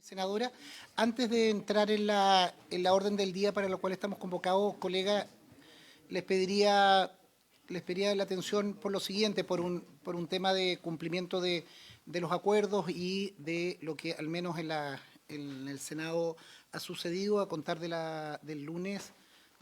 Senadora, antes de entrar en la orden del día para la cual estamos convocados, colega, les pediría la atención por lo siguiente, por un tema de cumplimiento de los acuerdos y de lo que al menos en el Senado ha sucedido. A contar del lunes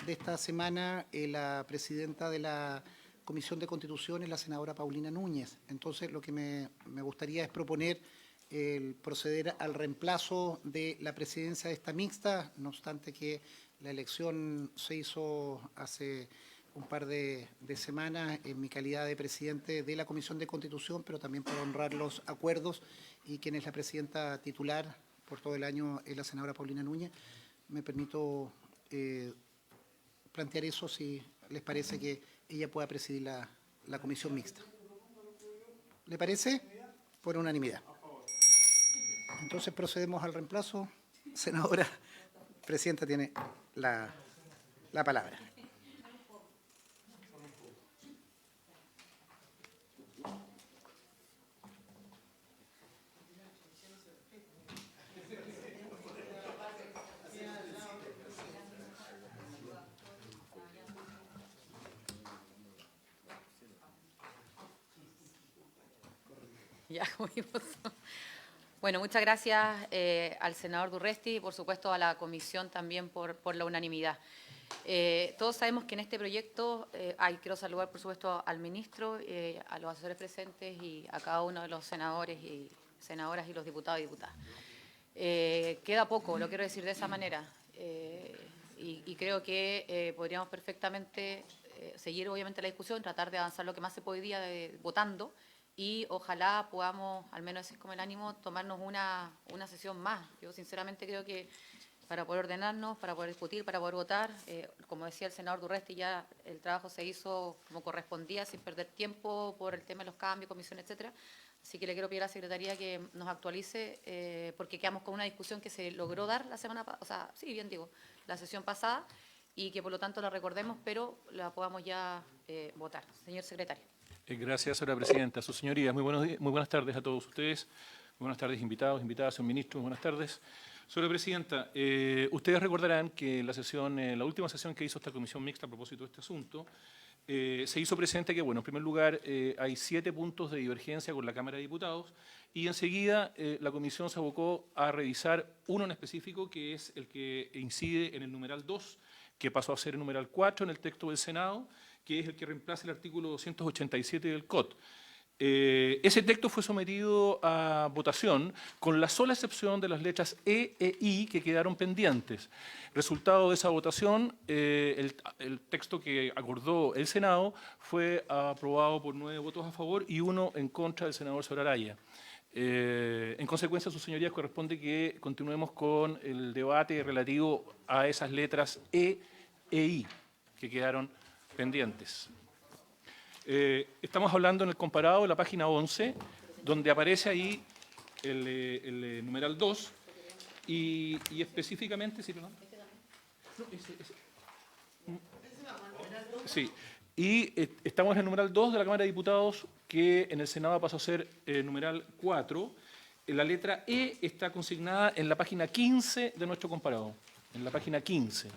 de esta semana, la presidenta de la Comisión de Constitución es la senadora Paulina Núñez. Entonces, lo que me gustaría es proponer el proceder al reemplazo de la presidencia de esta mixta, no obstante que la elección se hizo hace un par de semanas en mi calidad de presidente de la Comisión de Constitución, pero también para honrar los acuerdos, y quien es la presidenta titular por todo el año es la senadora Paulina Núñez. Me permito plantear eso, si les parece que ella pueda presidir la comisión mixta. ¿Le parece? Por unanimidad. Entonces procedemos al reemplazo. Senadora presidenta tiene la palabra. Ya, bueno, muchas gracias al senador Durresti y por supuesto a la comisión también por la unanimidad. Todos sabemos que en este proyecto quiero saludar por supuesto al ministro, a los asesores presentes y a cada uno de los senadores y senadoras y los diputados y diputadas. Queda poco, lo quiero decir de esa manera, y creo que podríamos perfectamente seguir obviamente la discusión, tratar de avanzar lo que más se podía votando, y ojalá podamos, al menos ese es como el ánimo, tomarnos una sesión más. Yo sinceramente creo que para poder ordenarnos, para poder discutir, para poder votar, como decía el senador Durresti, ya el trabajo se hizo como correspondía, sin perder tiempo por el tema de los cambios, comisión, etcétera. Así que le quiero pedir a la Secretaría que nos actualice, porque quedamos con una discusión que se logró dar la semana pasada, o sea, sí, bien digo, la sesión pasada, y que por lo tanto la recordemos, pero la podamos ya votar. Señor secretario. Gracias, señora presidenta. Sus señorías, muy buenas tardes a todos ustedes. Muy buenas tardes, invitados, invitadas, señor ministro, buenas tardes. Señora presidenta, ustedes recordarán que la última sesión que hizo esta comisión mixta a propósito de este asunto, se hizo presente que, bueno, en primer lugar, hay 7 puntos de divergencia con la Cámara de Diputados, y enseguida la comisión se abocó a revisar uno en específico, que es el que incide en el numeral 2, que pasó a ser el numeral 4 en el texto del Senado, que es el que reemplaza el artículo 287 del COD. Ese texto fue sometido a votación con la sola excepción de las letras E e I que quedaron pendientes. Resultado de esa votación, el texto que acordó el Senado fue aprobado por 9 votos a favor y 1 en contra del senador Soraraya. En consecuencia, sus señorías, corresponde que continuemos con el debate relativo a esas letras E e I que quedaron pendientes. Estamos hablando en el comparado de la página 11, donde aparece ahí el numeral 2 y específicamente... ¿Sí, perdón? No, sí, y estamos en el numeral 2 de la Cámara de Diputados, que en el Senado pasó a ser numeral 4. La letra E está consignada en la página 15 de nuestro comparado, en la página 15.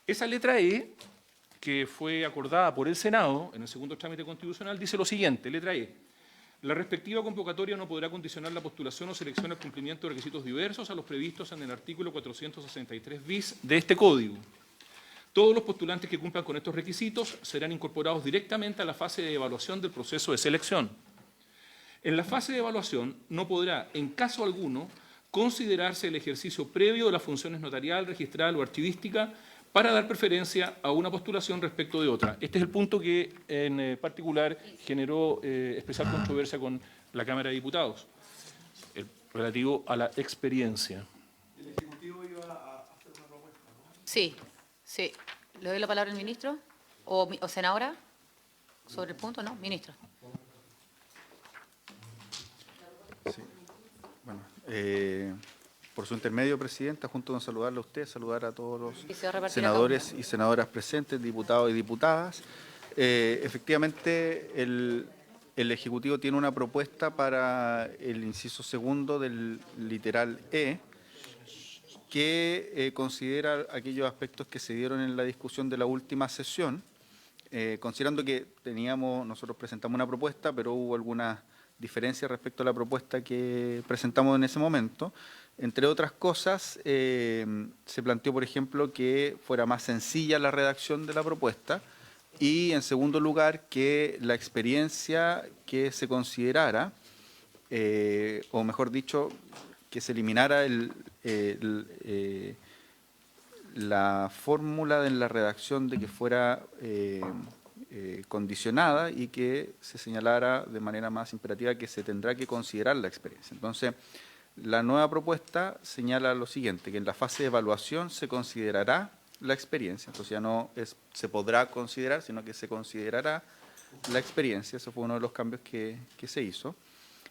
Esa letra E, que fue acordada por el Senado en el segundo trámite constitucional, dice lo siguiente, letra E. La respectiva convocatoria no podrá condicionar la postulación o selección al cumplimiento de requisitos diversos a los previstos en el artículo 463 bis de este Código. Todos los postulantes que cumplan con estos requisitos serán incorporados directamente a la fase de evaluación del proceso de selección. En la fase de evaluación no podrá, en caso alguno, considerarse el ejercicio previo de las funciones notarial, registral o archivística para dar preferencia a una postulación respecto de otra. Este es el punto que en particular generó especial controversia con la Cámara de Diputados, relativo a la experiencia. El Ejecutivo iba a hacer una propuesta, ¿no? Sí, sí. ¿Le doy la palabra al ministro? ¿O senadora? ¿Sobre el punto? No, ministro. Sí. Bueno, por su intermedio, Presidenta, junto con saludarle a usted, saludar a todos los senadores y senadoras presentes, diputados y diputadas. Efectivamente, el Ejecutivo tiene una propuesta para el inciso segundo del literal E, que considera aquellos aspectos que se dieron en la discusión de la última sesión, considerando que nosotros presentamos una propuesta, pero hubo algunas diferencias respecto a la propuesta que presentamos en ese momento. Entre otras cosas, se planteó, por ejemplo, que fuera más sencilla la redacción de la propuesta y, en segundo lugar, que la experiencia que se considerara, o mejor dicho, que se eliminara la fórmula en la redacción de que fuera condicionada y que se señalara de manera más imperativa que se tendrá que considerar la experiencia. Entonces, la nueva propuesta señala lo siguiente, que en la fase de evaluación se considerará la experiencia, entonces ya no se podrá considerar, sino que se considerará la experiencia, eso fue uno de los cambios que se hizo,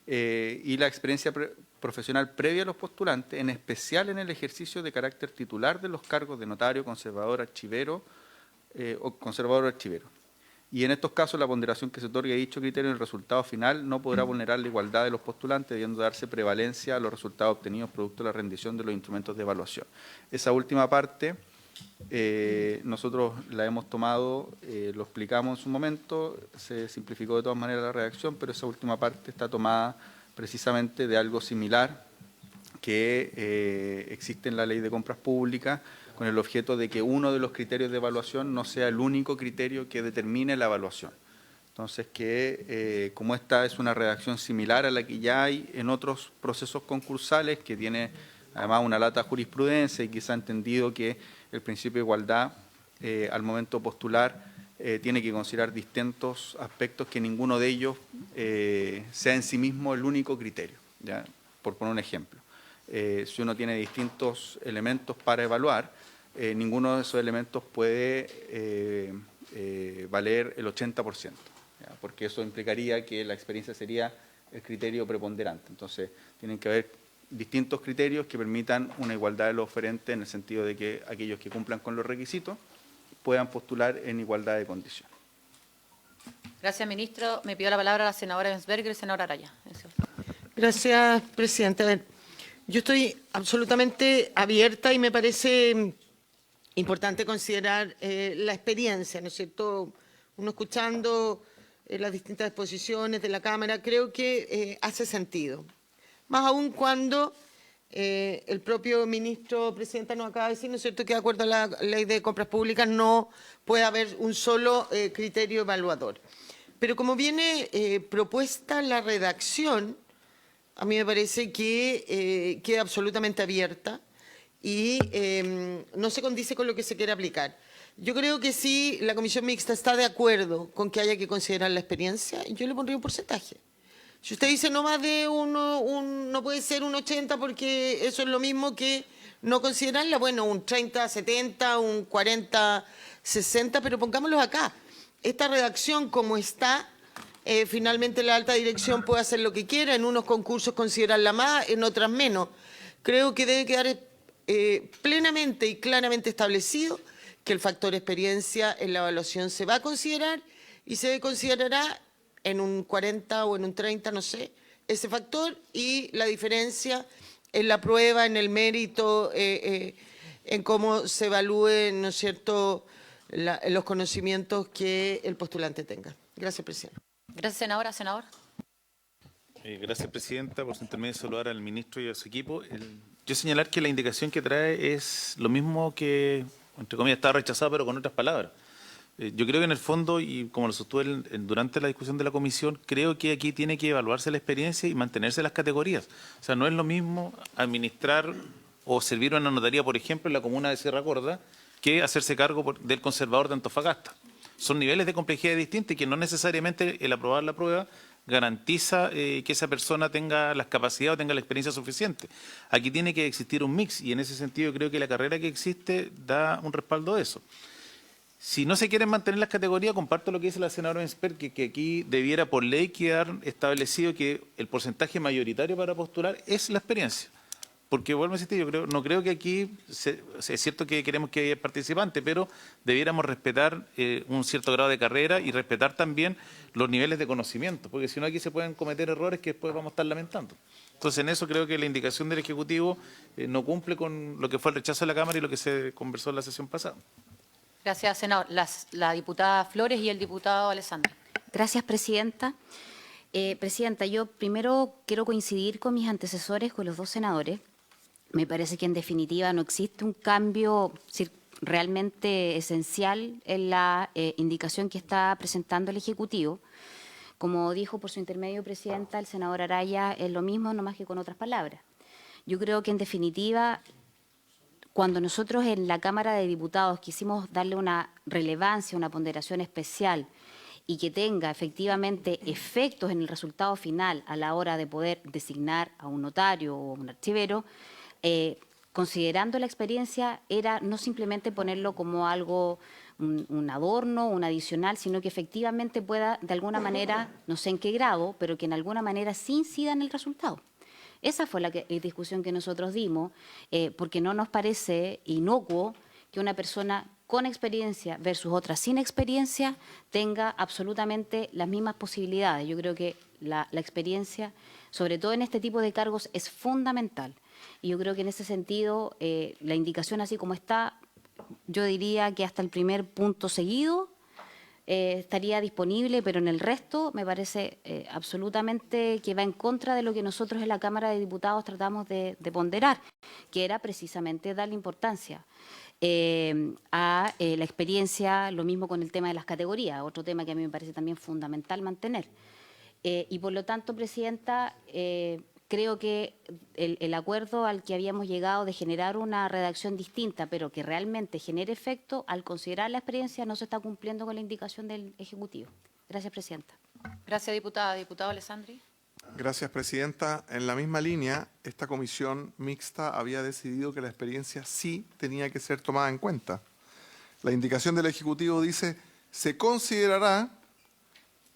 y la experiencia profesional previa a los postulantes, en especial en el ejercicio de carácter titular de los cargos de notario, conservador, archivero o conservador archivero. Y en estos casos la ponderación que se otorgue a dicho criterio en el resultado final no podrá vulnerar la igualdad de los postulantes, debiendo darse prevalencia a los resultados obtenidos producto de la rendición de los instrumentos de evaluación. Esa última parte nosotros la hemos tomado, lo explicamos en su momento, se simplificó de todas maneras la redacción, pero esa última parte está tomada precisamente de algo similar que existe en la Ley de Compras Públicas, con el objeto de que uno de los criterios de evaluación no sea el único criterio que determine la evaluación. Entonces, como esta es una redacción similar a la que ya hay en otros procesos concursales, que tiene además una lata jurisprudencia y que se ha entendido que el principio de igualdad al momento de postular tiene que considerar distintos aspectos, que ninguno de ellos sea en sí mismo el único criterio, ¿ya? Por poner un ejemplo. Si uno tiene distintos elementos para evaluar, ninguno de esos elementos puede valer el 80%, ¿ya? Porque eso implicaría que la experiencia sería el criterio preponderante. Entonces, tienen que haber distintos criterios que permitan una igualdad de los oferentes, en el sentido de que aquellos que cumplan con los requisitos puedan postular en igualdad de condiciones. Gracias, ministro. Me pidió la palabra la senadora Ensberger y el senador Araya. Gracias, presidente. A ver, yo estoy absolutamente abierta y me parece importante considerar la experiencia, ¿no es cierto? Uno escuchando las distintas exposiciones de la Cámara, creo que hace sentido. Más aún cuando el propio ministro presidenta nos acaba de decir, ¿no es cierto?, que de acuerdo a la Ley de Compras Públicas no puede haber un solo criterio evaluador. Pero como viene propuesta la redacción, a mí me parece que queda absolutamente abierta y no se condice con lo que se quiere aplicar. Yo creo que si la comisión mixta está de acuerdo con que haya que considerar la experiencia, yo le pondría un porcentaje. Si usted dice no más de no puede ser un 80 porque eso es lo mismo que no considerarla, bueno, un 30, 70, un 40, 60, pero pongámoslo acá. Esta redacción como está, finalmente la alta dirección puede hacer lo que quiera, en unos concursos considerarla más, en otras menos. Creo que debe quedar plenamente y claramente establecido que el factor experiencia en la evaluación se va a considerar y se considerará en un 40 o en un 30, no sé, ese factor, y la diferencia en la prueba, en el mérito, en cómo se evalúen, ¿no es cierto?, los conocimientos que el postulante tenga. Gracias, presidente. Gracias, senadora. Senador. Gracias, presidenta. Por su intermedio, saludar al ministro y a su equipo. Yo señalar que la indicación que trae es lo mismo que, entre comillas, está rechazado, pero con otras palabras. Yo creo que en el fondo, y como lo sostuve durante la discusión de la comisión, creo que aquí tiene que evaluarse la experiencia y mantenerse las categorías. O sea, no es lo mismo administrar o servir una notaría, por ejemplo, en la comuna de Sierra Gorda, que hacerse cargo del conservador de Antofagasta. Son niveles de complejidad distintos y que no necesariamente el aprobar la prueba garantiza que esa persona tenga las capacidades o tenga la experiencia suficiente. Aquí tiene que existir un mix y en ese sentido creo que la carrera que existe da un respaldo de eso. Si no se quieren mantener las categorías, comparto lo que dice la senadora Ensper, que aquí debiera por ley quedar establecido que el porcentaje mayoritario para postular es la experiencia. porque vuelvo a insistir, no creo que aquí, es cierto que queremos que haya participantes, pero debiéramos respetar un cierto grado de carrera y respetar también los niveles de conocimiento, porque si no aquí se pueden cometer errores que después vamos a estar lamentando. Entonces en eso creo que la indicación del Ejecutivo no cumple con lo que fue el rechazo de la Cámara y lo que se conversó en la sesión pasada. Gracias, senador. La diputada Flores y el diputado Alessandri. Gracias, presidenta. Presidenta, yo primero quiero coincidir con mis antecesores, con los dos senadores. Me parece que en definitiva no existe un cambio realmente esencial en la indicación que está presentando el Ejecutivo. Como dijo por su intermedio, presidenta, el senador Araya, es lo mismo, no más que con otras palabras. Yo creo que en definitiva, cuando nosotros en la Cámara de Diputados quisimos darle una relevancia, una ponderación especial y que tenga efectivamente efectos en el resultado final a la hora de poder designar a un notario o un archivero, considerando la experiencia, era no simplemente ponerlo como algo, un adorno, un adicional, sino que efectivamente pueda, de alguna manera, no sé en qué grado, pero que en alguna manera sí incida en el resultado. Esa fue la discusión que nosotros dimos, porque no nos parece inocuo que una persona con experiencia versus otra sin experiencia tenga absolutamente las mismas posibilidades. Yo creo que la experiencia, sobre todo en este tipo de cargos, es fundamental. Y yo creo que en ese sentido, la indicación así como está, yo diría que hasta el primer punto seguido estaría disponible, pero en el resto me parece absolutamente que va en contra de lo que nosotros en la Cámara de Diputados tratamos de ponderar, que era precisamente darle importancia a la experiencia, lo mismo con el tema de las categorías, otro tema que a mí me parece también fundamental mantener. Y por lo tanto, presidenta, creo que el acuerdo al que habíamos llegado de generar una redacción distinta, pero que realmente genere efecto, al considerar la experiencia, no se está cumpliendo con la indicación del Ejecutivo. Gracias, presidenta. Gracias, diputada. Diputado Alessandri. Gracias, presidenta. En la misma línea, esta comisión mixta había decidido que la experiencia sí tenía que ser tomada en cuenta. La indicación del Ejecutivo dice, se considerará,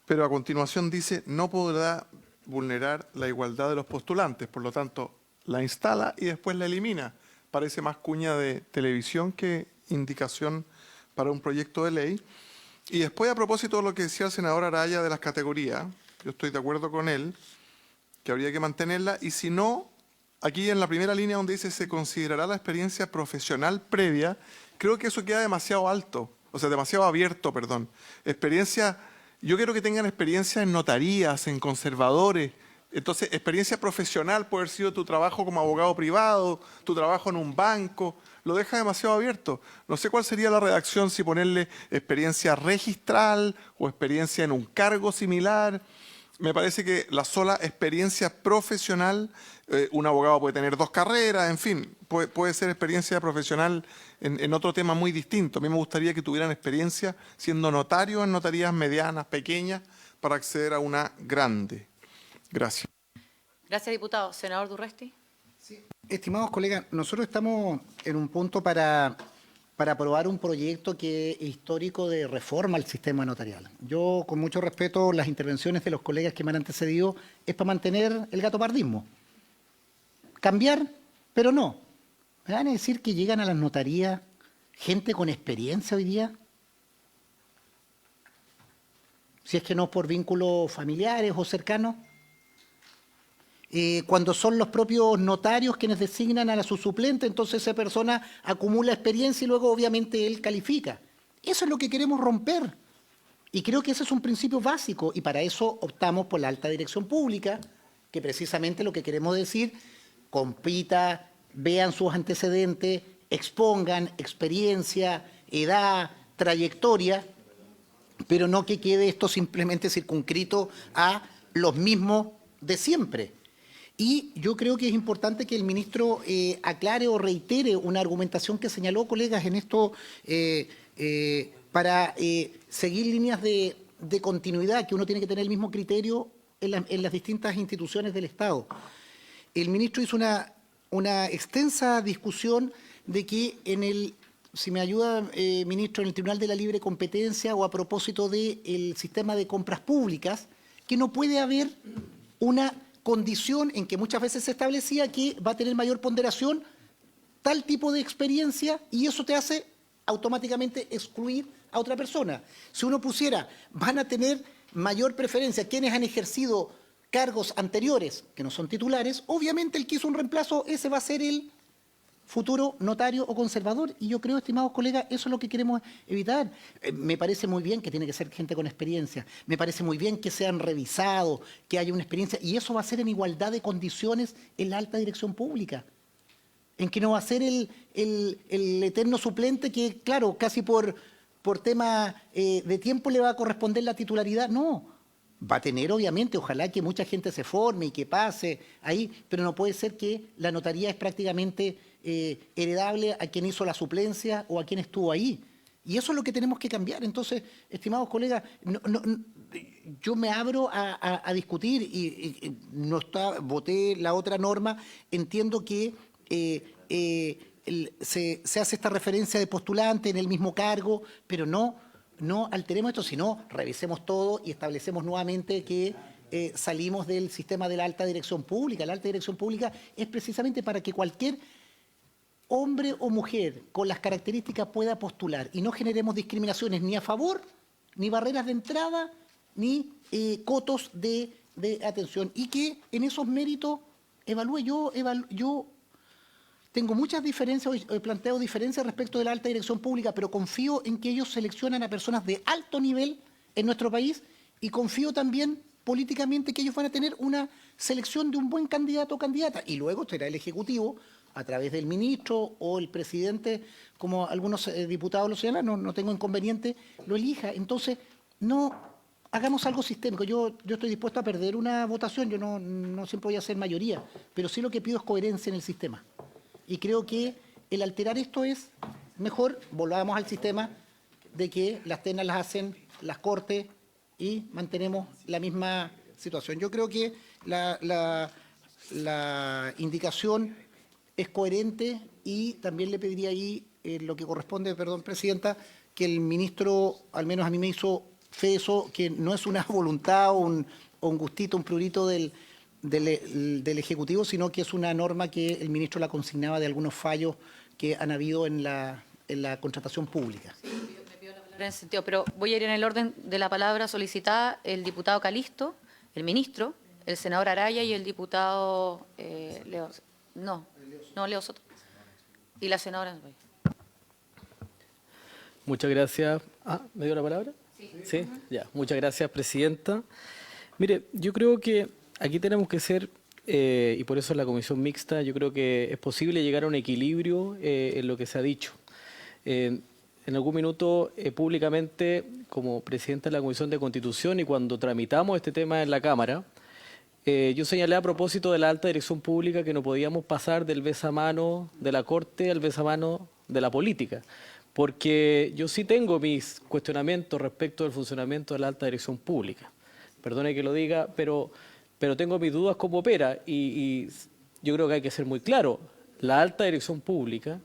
pero a continuación dice, no podrá vulnerar la igualdad de los postulantes. Por lo tanto, la instala y después la elimina. Parece más cuña de televisión que indicación para un proyecto de ley. Y después, a propósito de lo que decía el senador Araya de las categorías, yo estoy de acuerdo con él, que habría que mantenerla, y si no, aquí en la primera línea donde dice se considerará la experiencia profesional previa, creo que eso queda demasiado alto, o sea, demasiado abierto, perdón. Experiencia, yo quiero que tengan experiencia en notarías, en conservadores. Entonces, experiencia profesional puede haber sido tu trabajo como abogado privado, tu trabajo en un banco, lo deja demasiado abierto. No sé cuál sería la redacción, si ponerle experiencia registral o experiencia en un cargo similar. Me parece que la sola experiencia profesional, un abogado puede tener 2 carreras, en fin, puede ser experiencia profesional en otro tema muy distinto. A mí me gustaría que tuvieran experiencia siendo notarios en notarías medianas, pequeñas, para acceder a una grande. Gracias. Gracias, diputado. Senador Durresti. Estimados colegas, nosotros estamos en un punto para aprobar un proyecto que es histórico de reforma al sistema notarial. Yo, con mucho respeto, las intervenciones de los colegas que me han antecedido es para mantener el gatopardismo. Cambiar, pero no. ¿Me van a decir que llegan a las notarías gente con experiencia hoy día? Si es que no por vínculos familiares o cercanos. Cuando son los propios notarios quienes designan a su suplente, entonces esa persona acumula experiencia y luego obviamente él califica. Eso es lo que queremos romper. Y creo que ese es un principio básico y para eso optamos por la alta dirección pública, que precisamente lo que queremos decir, compita, vean sus antecedentes, expongan experiencia, edad, trayectoria, pero no que quede esto simplemente circunscrito a los mismos de siempre. Y yo creo que es importante que el ministro aclare o reitere una argumentación que señaló, colegas, en esto para seguir líneas de continuidad, que uno tiene que tener el mismo criterio en las distintas instituciones del Estado. El ministro hizo una extensa discusión de que en el, si me ayuda, ministro, en el Tribunal de la Libre Competencia o a propósito del sistema de compras públicas, que no puede haber una condición en que muchas veces se establecía que va a tener mayor ponderación tal tipo de experiencia y eso te hace automáticamente excluir a otra persona. Si uno pusiera, van a tener mayor preferencia quienes han ejercido cargos anteriores, que no son titulares, obviamente el que hizo un reemplazo, ese va a ser el futuro notario o conservador, y yo creo, estimados colegas, eso es lo que queremos evitar. Me parece muy bien que tiene que ser gente con experiencia, me parece muy bien que sean revisados, que haya una experiencia, y eso va a ser en igualdad de condiciones en la alta dirección pública, en que no va a ser el eterno suplente que, claro, casi por tema de tiempo le va a corresponder la titularidad, no. Va a tener, obviamente, ojalá que mucha gente se forme y que pase ahí, pero no puede ser que la notaría es prácticamente heredable a quien hizo la suplencia o a quien estuvo ahí. Y eso es lo que tenemos que cambiar. Entonces, estimados colegas, yo me abro a discutir y voté la otra norma, entiendo que se hace esta referencia de postulante en el mismo cargo, pero no alteremos esto, sino revisemos todo y establecemos nuevamente que salimos del sistema de la alta dirección pública. La alta dirección pública es precisamente para que cualquier hombre o mujer con las características pueda postular y no generemos discriminaciones ni a favor, ni barreras de entrada, ni cotos de atención. Y que en esos méritos evalúe. Yo tengo muchas diferencias, he planteado diferencias respecto de la alta dirección pública, pero confío en que ellos seleccionan a personas de alto nivel en nuestro país y confío también políticamente que ellos van a tener una selección de un buen candidato o candidata. Y luego será el Ejecutivo, a través del ministro o el presidente, como algunos diputados lo señalan, no tengo inconveniente, lo elija. Entonces, no hagamos algo sistémico. Yo estoy dispuesto a perder una votación, yo no siempre voy a ser mayoría, pero sí lo que pido es coherencia en el sistema. Y creo que el alterar esto es mejor, volvamos al sistema de que las ternas las hacen las Cortes y mantenemos la misma situación. Yo creo que la indicación es coherente y también le pediría ahí lo que corresponde, perdón, Presidenta, que el ministro, al menos a mí me hizo fe eso, que no es una voluntad o un gustito, un prurito del Ejecutivo, sino que es una norma que el ministro la consignaba de algunos fallos que han habido en la contratación pública. Sí, me pido la palabra en ese sentido, pero voy a ir en el orden de la palabra solicitada el diputado Calisto, el ministro, el senador Araya y el diputado Leo Soto. Y la senadora. Muchas gracias. ¿Me dio la palabra? Sí. Ya. Muchas gracias, Presidenta. Mire, yo creo que aquí tenemos que ser, y por eso en la comisión mixta, yo creo que es posible llegar a un equilibrio en lo que se ha dicho. En algún minuto, públicamente, como presidenta de la Comisión de Constitución y cuando tramitamos este tema en la Cámara, yo señalé a propósito de la alta dirección pública que no podíamos pasar del besamano de la Corte al besamano de la política, porque yo sí tengo mis cuestionamientos respecto del funcionamiento de la alta dirección pública. Perdone que lo diga, pero tengo mis dudas cómo opera y yo creo que hay que ser muy claro. La alta dirección pública,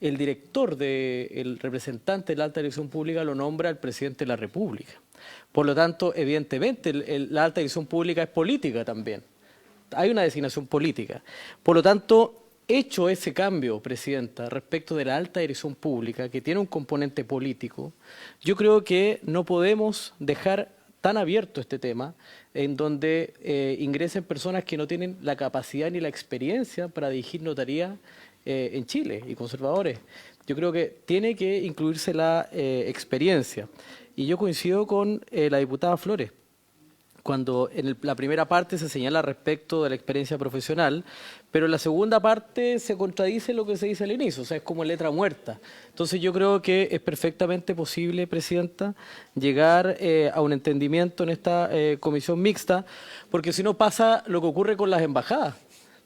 el director, el representante de la alta dirección pública lo nombra el presidente de la República. Por lo tanto, evidentemente, la alta dirección pública es política también. Hay una designación política. Por lo tanto, hecho ese cambio, Presidenta, respecto de la alta dirección pública, que tiene un componente político, yo creo que no podemos dejar tan abierto este tema, en donde ingresen personas que no tienen la capacidad ni la experiencia para dirigir notaría en Chile y conservadores. Yo creo que tiene que incluirse la experiencia. Y yo coincido con la diputada Flores, cuando en la primera parte se señala respecto de la experiencia profesional, pero en la segunda parte se contradice lo que se dice al inicio, o sea, es como letra muerta. Entonces yo creo que es perfectamente posible, Presidenta, llegar a un entendimiento en esta comisión mixta, porque si no pasa lo que ocurre con las embajadas.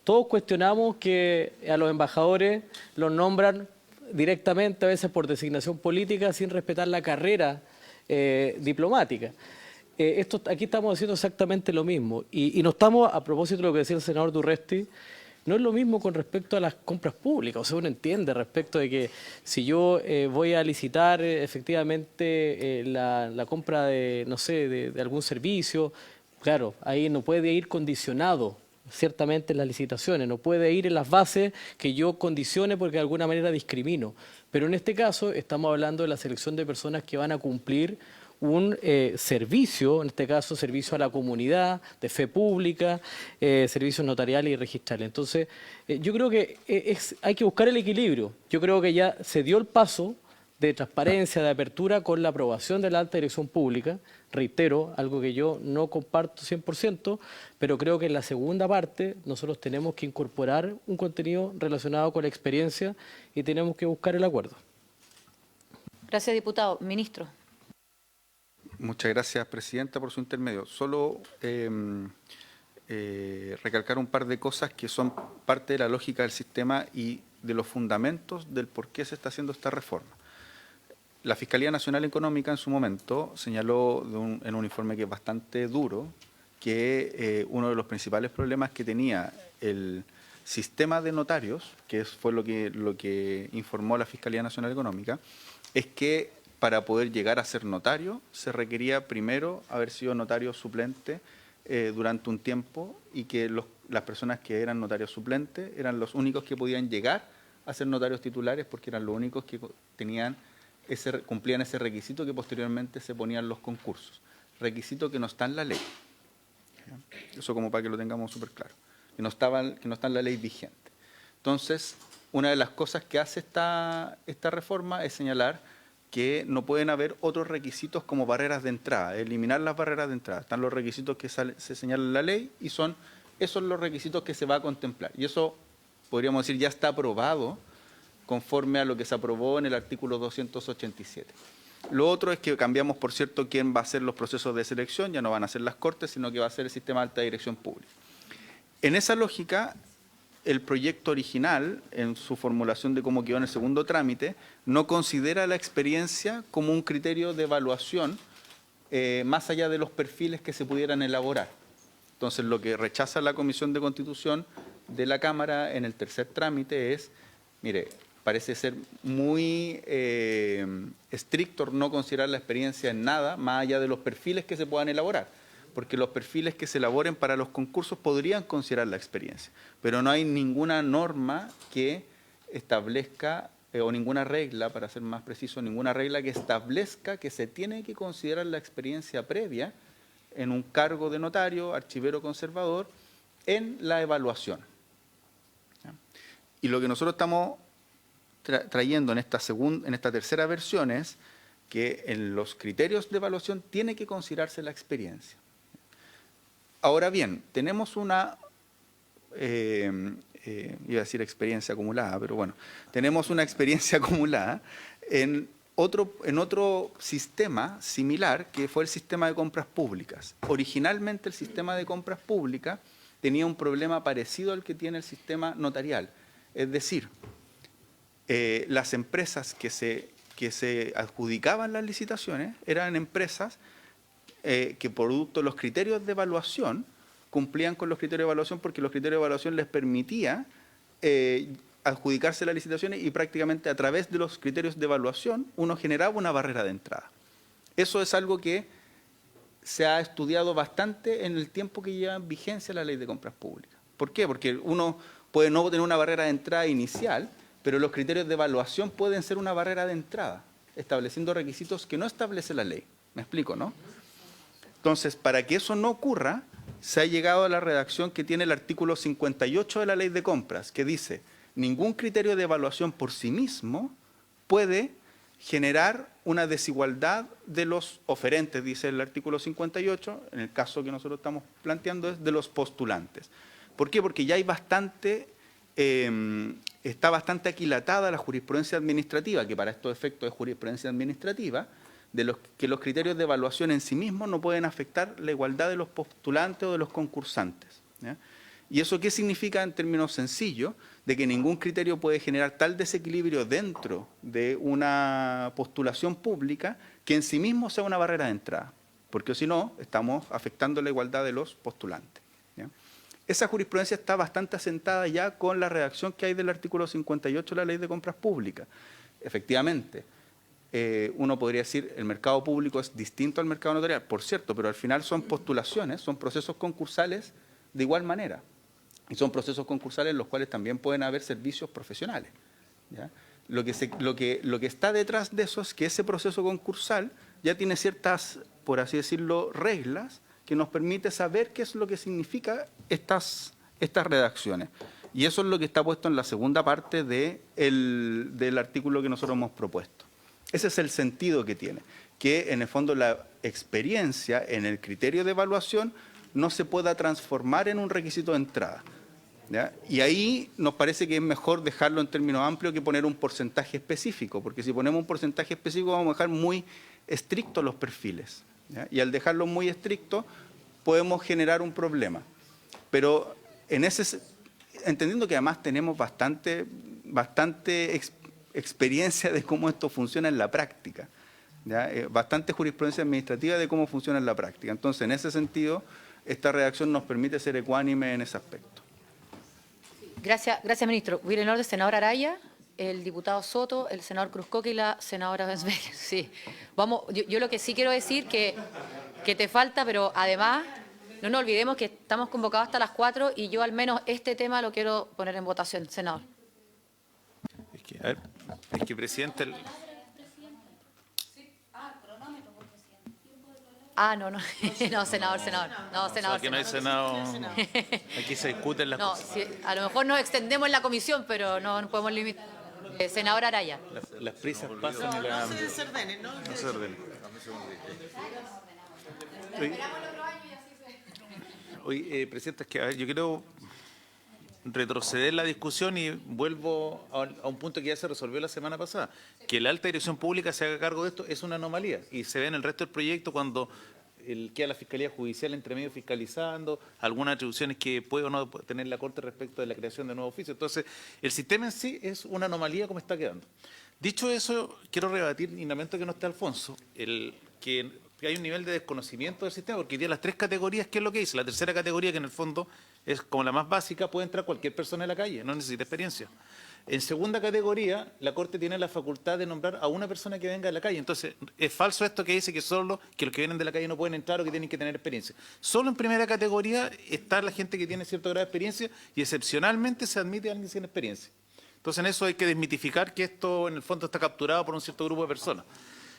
Todos cuestionamos que a los embajadores los nombran directamente, a veces por designación política, sin respetar la carrera diplomática. Aquí estamos haciendo exactamente lo mismo y no estamos, a propósito de lo que decía el senador Durresti, no es lo mismo con respecto a las compras públicas. O sea, uno entiende respecto de que si yo voy a licitar efectivamente la compra de, no sé, de algún servicio, claro, ahí no puede ir condicionado ciertamente en las licitaciones, no puede ir en las bases que yo condicione porque de alguna manera discrimino. Pero en este caso estamos hablando de la selección de personas que van a cumplir un servicio, en este caso servicio a la comunidad, de fe pública, servicios notariales y registrales. Entonces, yo creo que hay que buscar el equilibrio. Yo creo que ya se dio el paso de transparencia, de apertura con la aprobación de la alta dirección pública. Reitero, algo que yo no comparto 100%, pero creo que en la segunda parte nosotros tenemos que incorporar un contenido relacionado con la experiencia y tenemos que buscar el acuerdo. Gracias, diputado. Ministro. Muchas gracias, presidenta, por su intermedio. Solo recalcar un par de cosas que son parte de la lógica del sistema y de los fundamentos del por qué se está haciendo esta reforma. La Fiscalía Nacional Económica en su momento señaló en un informe que es bastante duro que uno de los principales problemas que tenía el sistema de notarios, que fue lo que informó la Fiscalía Nacional Económica, es que para poder llegar a ser notario se requería primero haber sido notario suplente durante un tiempo y que las personas que eran notarios suplentes eran los únicos que podían llegar a ser notarios titulares porque eran los únicos que cumplían ese requisito que posteriormente se ponían los concursos. Requisito que no está en la ley. Eso como para que lo tengamos súper claro. Que no está en la ley vigente. Entonces, una de las cosas que hace esta reforma es señalar que no pueden haber otros requisitos como barreras de entrada, eliminar las barreras de entrada. Están los requisitos que se señalan en la ley y esos son los requisitos que se va a contemplar. Y eso, podríamos decir, ya está aprobado conforme a lo que se aprobó en el artículo 287. Lo otro es que cambiamos, por cierto, quién va a hacer los procesos de selección, ya no van a ser las Cortes, sino que va a ser el sistema de alta dirección pública. En esa lógica, el proyecto original, en su formulación de cómo quedó en el segundo trámite, no considera la experiencia como un criterio de evaluación más allá de los perfiles que se pudieran elaborar. Entonces, lo que rechaza la Comisión de Constitución de la Cámara en el tercer trámite es, mire, parece ser muy estricto no considerar la experiencia en nada, más allá de los perfiles que se puedan elaborar, porque los perfiles que se elaboren para los concursos podrían considerar la experiencia, pero no hay ninguna norma que establezca, o ninguna regla, para ser más preciso, ninguna regla que establezca que se tiene que considerar la experiencia previa en un cargo de notario, archivero conservador, en la evaluación. Y lo que nosotros estamos trayendo en esta tercera versión es que en los criterios de evaluación tiene que considerarse la experiencia. Ahora bien, tenemos una, iba a decir experiencia acumulada, pero bueno, tenemos una experiencia acumulada en otro sistema similar que fue el sistema de compras públicas. Originalmente el sistema de compras públicas tenía un problema parecido al que tiene el sistema notarial, es decir, las empresas que se adjudicaban las licitaciones eran empresas que producto de los criterios de evaluación cumplían con los criterios de evaluación porque los criterios de evaluación les permitía adjudicarse las licitaciones y prácticamente a través de los criterios de evaluación uno generaba una barrera de entrada. Eso es algo que se ha estudiado bastante en el tiempo que lleva en vigencia la ley de compras públicas. ¿Por qué? Porque uno puede no tener una barrera de entrada inicial, pero los criterios de evaluación pueden ser una barrera de entrada, estableciendo requisitos que no establece la ley. ¿Me explico, no? Entonces, para que eso no ocurra, se ha llegado a la redacción que tiene el artículo 58 de la Ley de Compras, que dice, ningún criterio de evaluación por sí mismo puede generar una desigualdad de los oferentes, dice el artículo 58, en el caso que nosotros estamos planteando es de los postulantes. ¿Por qué? Porque ya hay está bastante aquilatada la jurisprudencia administrativa, que para estos efectos es jurisprudencia administrativa, que los criterios de evaluación en sí mismos no pueden afectar la igualdad de los postulantes o de los concursantes, ¿ya? ¿Y eso qué significa en términos sencillos? De que ningún criterio puede generar tal desequilibrio dentro de una postulación pública que en sí mismo sea una barrera de entrada, porque si no, estamos afectando la igualdad de los postulantes, ¿ya? Esa jurisprudencia está bastante asentada ya con la redacción que hay del artículo 58 de la Ley de Compras Públicas. Efectivamente, uno podría decir el mercado público es distinto al mercado notarial, por cierto, pero al final son postulaciones, son procesos concursales de igual manera. Y son procesos concursales en los cuales también pueden haber servicios profesionales, ¿ya? Lo que está detrás de eso es que ese proceso concursal ya tiene ciertas, por así decirlo, reglas que nos permite saber qué es lo que significa estas redacciones. Y eso es lo que está puesto en la segunda parte del artículo que nosotros hemos propuesto. Ese es el sentido que tiene, que en el fondo la experiencia en el criterio de evaluación no se pueda transformar en un requisito de entrada, ¿ya? Y ahí nos parece que es mejor dejarlo en términos amplios que poner un porcentaje específico, porque si ponemos un porcentaje específico vamos a dejar muy estrictos los perfiles, ¿ya? Y al dejarlo muy estricto podemos generar un problema. Pero entendiendo que además tenemos bastante experiencia de cómo esto funciona en la práctica, ¿ya? Bastante jurisprudencia administrativa de cómo funciona en la práctica. Entonces, en ese sentido, esta redacción nos permite ser ecuánime en ese aspecto. Gracias, ministro. Hubiera el orden, senador Araya, el diputado Soto, el senador Cruzcoque y la senadora Bensberger. Sí. Vamos, yo lo que sí quiero decir que te falta, pero además no nos olvidemos que estamos convocados hasta las 4 y yo al menos este tema lo quiero poner en votación, senador. Es que presidente... No, no, senador. No, senador. Aquí no hay senado. Aquí se discuten las cosas. Sí, a lo mejor nos extendemos en la comisión, pero no podemos limitar. Senador Araya. Las prisas pasan y la... No se desordenen, ¿no? No se ordenen. Oye, presidente, es que a ver, yo quiero retroceder la discusión y vuelvo a un punto que ya se resolvió la semana pasada, que la alta dirección pública se haga cargo de esto es una anomalía y se ve en el resto del proyecto cuando queda la Fiscalía Judicial entre medio fiscalizando algunas atribuciones que puede o no tener la Corte respecto de la creación de nuevos oficios. Entonces, el sistema en sí es una anomalía como está quedando. Dicho eso, quiero rebatir, y lamento que no esté Alfonso, que hay un nivel de desconocimiento del sistema, porque hoy día las 3 categorías, ¿qué es lo que dice? La tercera categoría, que en el fondo es como la más básica, puede entrar cualquier persona en la calle, no necesita experiencia. En segunda categoría, la Corte tiene la facultad de nombrar a una persona que venga de la calle. Entonces, es falso esto que dice que los que vienen de la calle no pueden entrar o que tienen que tener experiencia. Solo en primera categoría está la gente que tiene cierto grado de experiencia y excepcionalmente se admite a alguien sin experiencia. Entonces, en eso hay que desmitificar que esto en el fondo está capturado por un cierto grupo de personas.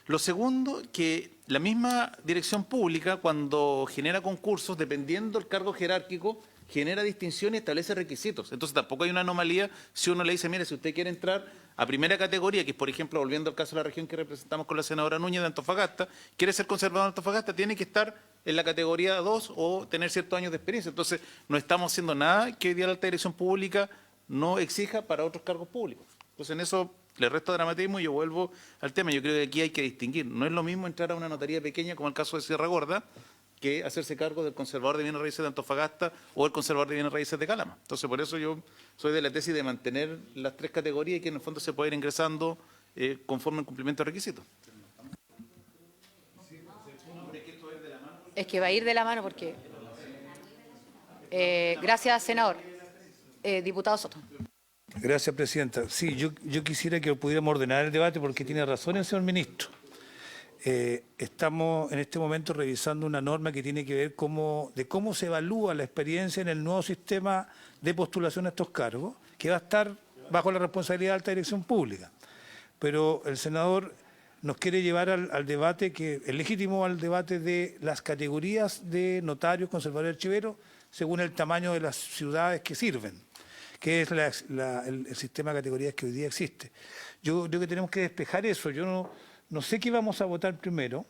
Lo segundo, que la misma dirección pública, cuando genera concursos, dependiendo del cargo jerárquico, genera distinción y establece requisitos. Entonces tampoco hay una anomalía si uno le dice, mire, si usted quiere entrar a primera categoría, que es, por ejemplo, volviendo al caso de la región que representamos con la senadora Núñez de Antofagasta, quiere ser conservador de Antofagasta, tiene que estar en la categoría 2 o tener ciertos años de experiencia. Entonces no estamos haciendo nada que hoy día la alta dirección pública no exija para otros cargos públicos. Entonces en eso le resto dramatismo y yo vuelvo al tema. Yo creo que aquí hay que distinguir. No es lo mismo entrar a una notaría pequeña, como el caso de Sierra Gorda, que hacerse cargo del conservador de bienes raíces de Antofagasta o el conservador de bienes raíces de Calama. Entonces, por eso yo soy de la tesis de mantener las 3 categorías y que en el fondo se puede ir ingresando conforme al cumplimiento de requisitos. Es que va a ir de la mano porque... gracias, senador. Diputado Soto. Gracias, presidenta. Sí, yo quisiera que pudiéramos ordenar el debate porque tiene razón el señor ministro. Estamos en este momento revisando una norma que tiene que ver de cómo se evalúa la experiencia en el nuevo sistema de postulación a estos cargos, que va a estar bajo la responsabilidad de alta dirección pública. Pero el senador nos quiere llevar al debate que es legítimo, al debate de las categorías de notarios, conservadores y archiveros según el tamaño de las ciudades que sirven, que es el sistema de categorías que hoy día existe. Yo creo que tenemos que despejar eso. Yo no sé qué vamos a votar primero.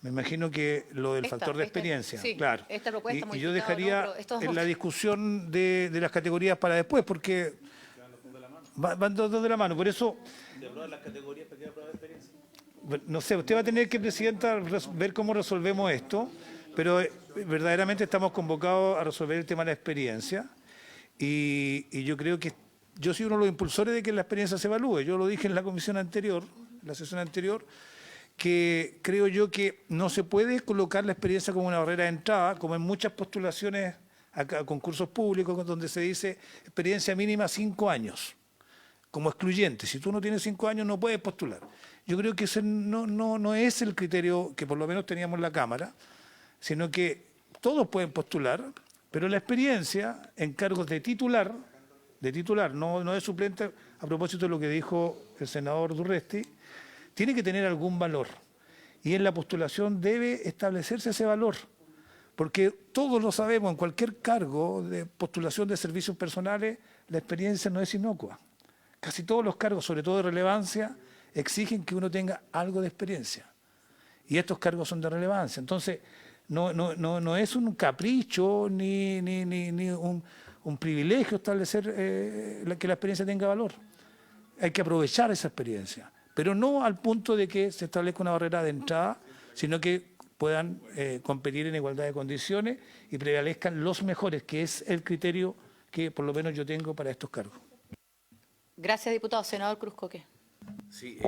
Me imagino que lo del factor de experiencia, sí, claro. Esta propuesta y yo dejaría en la discusión de las categorías para después, porque van dos de la mano. Por eso, no sé, usted va a tener que, presidenta, ver cómo resolvemos esto, pero verdaderamente estamos convocados a resolver el tema de la experiencia. Y yo creo que yo soy uno de los impulsores de que la experiencia se evalúe. Yo lo dije en la comisión anterior, en la sesión anterior, que creo yo que no se puede colocar la experiencia como una barrera de entrada, como en muchas postulaciones a concursos públicos donde se dice experiencia mínima 5 años, como excluyente. Si tú no tienes 5 años no puedes postular. Yo creo que ese no es el criterio que por lo menos teníamos en la Cámara, sino que todos pueden postular Pero la experiencia en cargos de titular, no de suplente, a propósito de lo que dijo el senador Durresti, tiene que tener algún valor. Y en la postulación debe establecerse ese valor. Porque todos lo sabemos, en cualquier cargo de postulación de servicios personales, la experiencia no es inocua. Casi todos los cargos, sobre todo de relevancia, exigen que uno tenga algo de experiencia. Y estos cargos son de relevancia. Entonces, no es un capricho ni un privilegio establecer que la experiencia tenga valor. Hay que aprovechar esa experiencia, pero no al punto de que se establezca una barrera de entrada, sino que puedan competir en igualdad de condiciones y prevalezcan los mejores, que es el criterio que por lo menos yo tengo para estos cargos. Gracias, diputado. Senador Cruz Coque. Sí,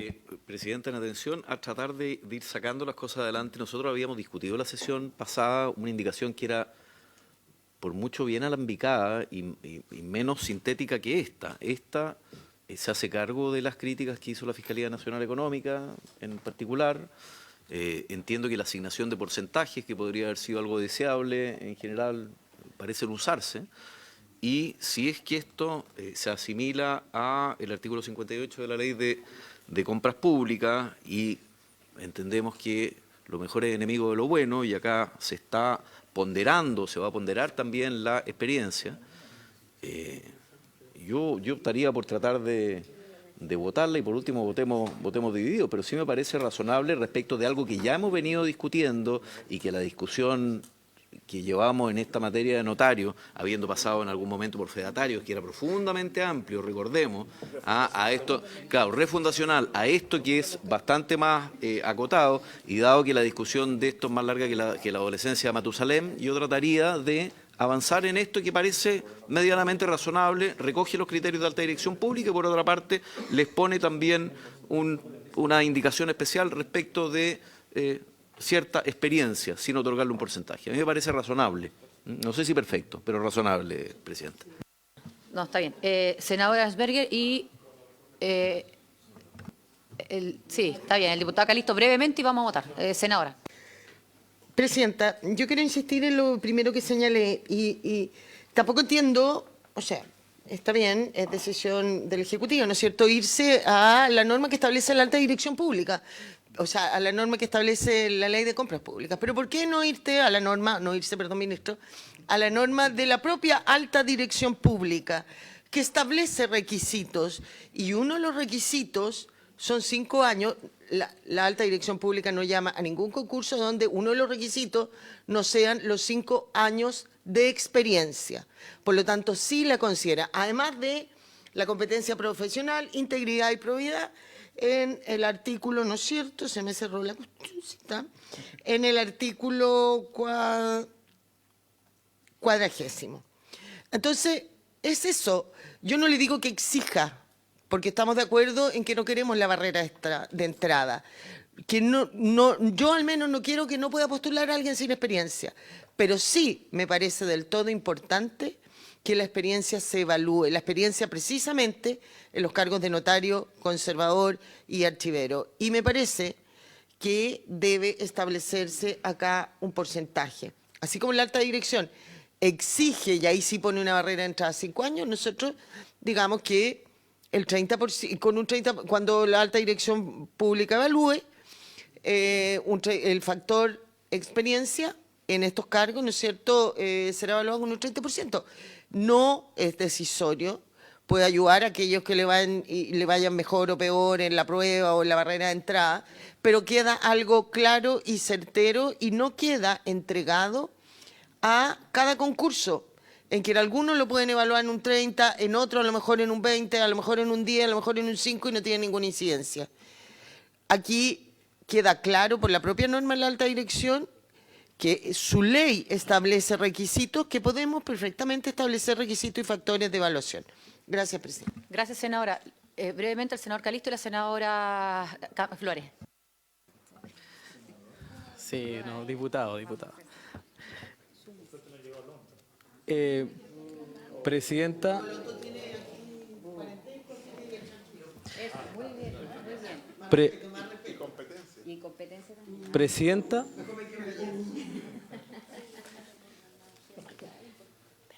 Presidenta, en atención a tratar de ir sacando las cosas adelante, nosotros habíamos discutido en la sesión pasada una indicación que era por mucho bien alambicada y menos sintética que esta. Esta se hace cargo de las críticas que hizo la Fiscalía Nacional Económica en particular. Entiendo que la asignación de porcentajes, que podría haber sido algo deseable, en general parecen usarse. Y si es que esto se asimila a el artículo 58 de la Ley de Compras Públicas y entendemos que lo mejor es enemigo de lo bueno y acá se está ponderando, se va a ponderar también la experiencia, yo optaría por tratar de votarla y por último votemos divididos, pero sí me parece razonable respecto de algo que ya hemos venido discutiendo y que la discusión que llevamos en esta materia de notario, habiendo pasado en algún momento por fedatarios, que era profundamente amplio, recordemos, a esto, claro, refundacional, a esto que es bastante más acotado, y dado que la discusión de esto es más larga que la adolescencia de Matusalén, yo trataría de avanzar en esto que parece medianamente razonable, recoge los criterios de alta dirección pública y por otra parte les pone también una indicación especial respecto de cierta experiencia, sin otorgarle un porcentaje. A mí me parece razonable. No sé si perfecto, pero razonable, Presidente. No, está bien. Senadora Asberger y... sí, está bien. El diputado Calisto brevemente y vamos a votar. Senadora. Presidenta, yo quiero insistir en lo primero que señalé y tampoco entiendo, o sea, está bien, es decisión del Ejecutivo, ¿no es cierto?, irse a la norma que establece la alta dirección pública, o sea, a la norma que establece la Ley de Compras Públicas. Pero ¿por qué no irte a la norma, perdón, ministro, a la norma de la propia alta dirección pública, que establece requisitos? Y uno de los requisitos son 5 años. La alta dirección pública no llama a ningún concurso donde uno de los requisitos no sean los 5 años de experiencia. Por lo tanto, sí la considera, además de la competencia profesional, integridad y probidad, en el artículo, ¿no es cierto?, se me cerró la cuestioncita, en el artículo 40. Entonces, es eso. Yo no le digo que exija, porque estamos de acuerdo en que no queremos la barrera de entrada. Que yo al menos no quiero que no pueda postular a alguien sin experiencia, pero sí me parece del todo importante que la experiencia se evalúe, la experiencia precisamente en los cargos de notario, conservador y archivero. Y me parece que debe establecerse acá un porcentaje. Así como la alta dirección exige, y ahí sí pone una barrera de entrada a 5 años, nosotros digamos que el 30%, cuando la alta dirección pública evalúe el factor experiencia en estos cargos, ¿no es cierto?, será evaluado con un 30%. No es decisorio, puede ayudar a aquellos que le vayan mejor o peor en la prueba o en la barrera de entrada, pero queda algo claro y certero y no queda entregado a cada concurso, en que en algunos lo pueden evaluar en un 30, en otros a lo mejor en un 20, a lo mejor en un 10, a lo mejor en un 5 y no tiene ninguna incidencia. Aquí queda claro por la propia norma de la alta dirección que su ley establece requisitos, que podemos perfectamente establecer requisitos y factores de evaluación. Gracias, Presidenta. Gracias, senadora. Brevemente, el senador Calisto y la senadora Flores. Sí, no, diputado. Presidenta. Presidenta.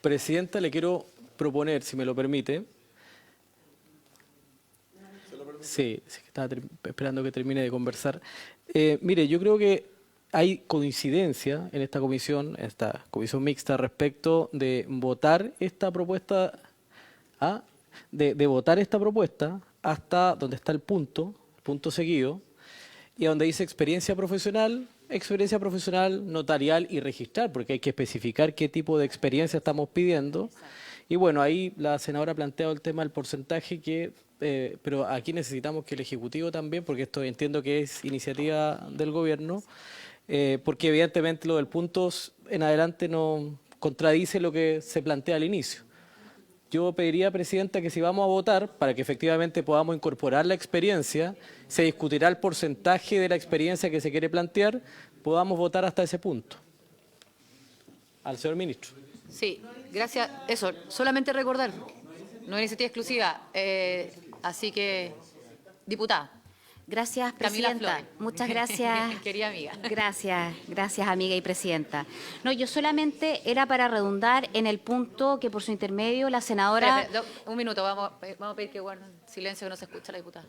Presidenta, le quiero proponer, si me lo permite. Sí, sí, estaba esperando que termine de conversar. Mire, yo creo que hay coincidencia en esta comisión mixta, respecto de votar esta propuesta, de votar esta propuesta hasta donde está el punto seguido, y donde dice experiencia profesional notarial y registral, porque hay que especificar qué tipo de experiencia estamos pidiendo. Y bueno, ahí la senadora ha planteado el tema del porcentaje, pero aquí necesitamos que el Ejecutivo también, porque esto entiendo que es iniciativa del Gobierno, porque evidentemente lo del punto en adelante no contradice lo que se plantea al inicio. Yo pediría, Presidenta, que si vamos a votar, para que efectivamente podamos incorporar la experiencia, se discutirá el porcentaje de la experiencia que se quiere plantear, podamos votar hasta ese punto. Al señor Ministro. Sí, gracias. Eso, solamente recordar, no es iniciativa exclusiva, así que, diputada. Gracias, Camila Presidenta. Flores. Muchas gracias. Querida amiga. Gracias, amiga y Presidenta. No, yo solamente era para redundar en el punto que por su intermedio la senadora... Espera, un minuto, vamos a pedir que guarden silencio, que no se escucha la diputada.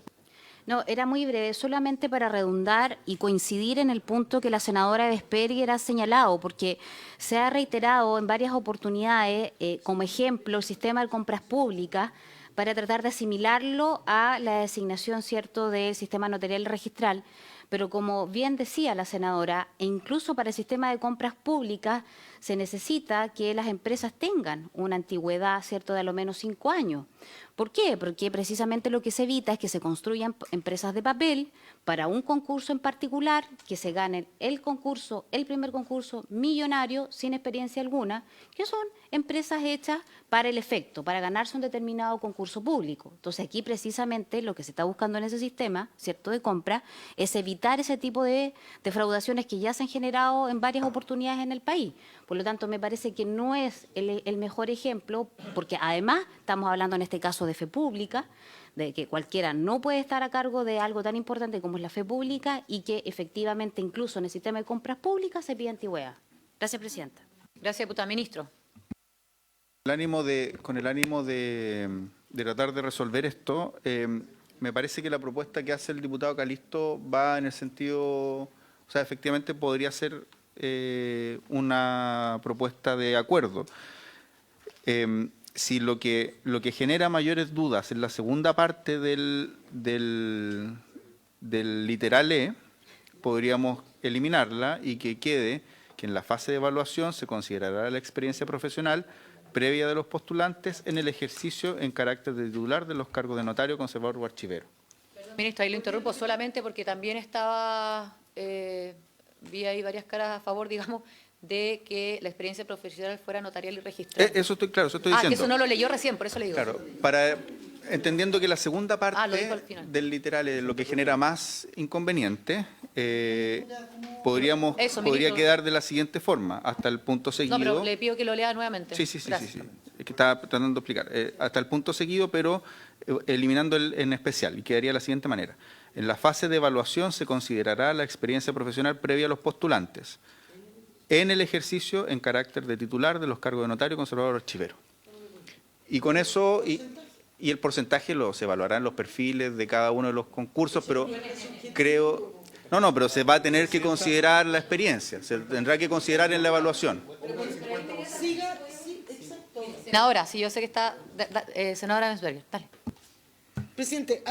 No, era muy breve, solamente para redundar y coincidir en el punto que la senadora Vesperger ha señalado, porque se ha reiterado en varias oportunidades, como ejemplo, el sistema de compras públicas, para tratar de asimilarlo a la designación, ¿cierto?, del sistema notarial registral. Pero como bien decía la senadora, e incluso para el sistema de compras públicas se necesita que las empresas tengan una antigüedad, ¿cierto?, de a lo menos 5 años. ¿Por qué? Porque precisamente lo que se evita es que se construyan empresas de papel para un concurso en particular, que se ganen el concurso, el primer concurso millonario, sin experiencia alguna, que son empresas hechas para el efecto, para ganarse un determinado concurso público. Entonces aquí precisamente lo que se está buscando en ese sistema, ¿cierto?, de compra, es evitar ese tipo de defraudaciones que ya se han generado en varias oportunidades en el país. Por lo tanto, me parece que no es el mejor ejemplo, porque además estamos hablando en este caso de fe pública, de que cualquiera no puede estar a cargo de algo tan importante como es la fe pública y que efectivamente incluso en el sistema de compras públicas se pide antigüedad. Gracias, Presidenta. Gracias, diputada. Ministro. Con el ánimo de tratar de resolver esto, me parece que la propuesta que hace el diputado Calisto va en el sentido, o sea, efectivamente podría ser una propuesta de acuerdo. Si lo que genera mayores dudas en la segunda parte del literal E, podríamos eliminarla y que quede que en la fase de evaluación se considerará la experiencia profesional previa de los postulantes en el ejercicio en carácter de titular de los cargos de notario, conservador o archivero. Ministro, ahí lo interrumpo solamente porque también estaba, vi ahí varias caras a favor, digamos, de que la experiencia profesional fuera notarial y registral. Eso estoy diciendo. Que eso no lo leyó recién, por eso le digo. Claro, entendiendo que la segunda parte del literal es lo que genera más inconveniente, podría quedar de la siguiente forma, hasta el punto seguido. No, pero le pido que lo lea nuevamente. Sí. Es que estaba tratando de explicar. Hasta el punto seguido, pero eliminando el en especial, y quedaría de la siguiente manera. En la fase de evaluación se considerará la experiencia profesional previa a los postulantes en el ejercicio en carácter de titular de los cargos de notario, conservador o archivero. Y con eso, y el porcentaje se evaluará en los perfiles de cada uno de los concursos, pero creo... pero se va a tener que considerar la experiencia, se tendrá que considerar en la evaluación. Senadora, sí, yo sé que está... senadora Vesperger, dale. Presidente,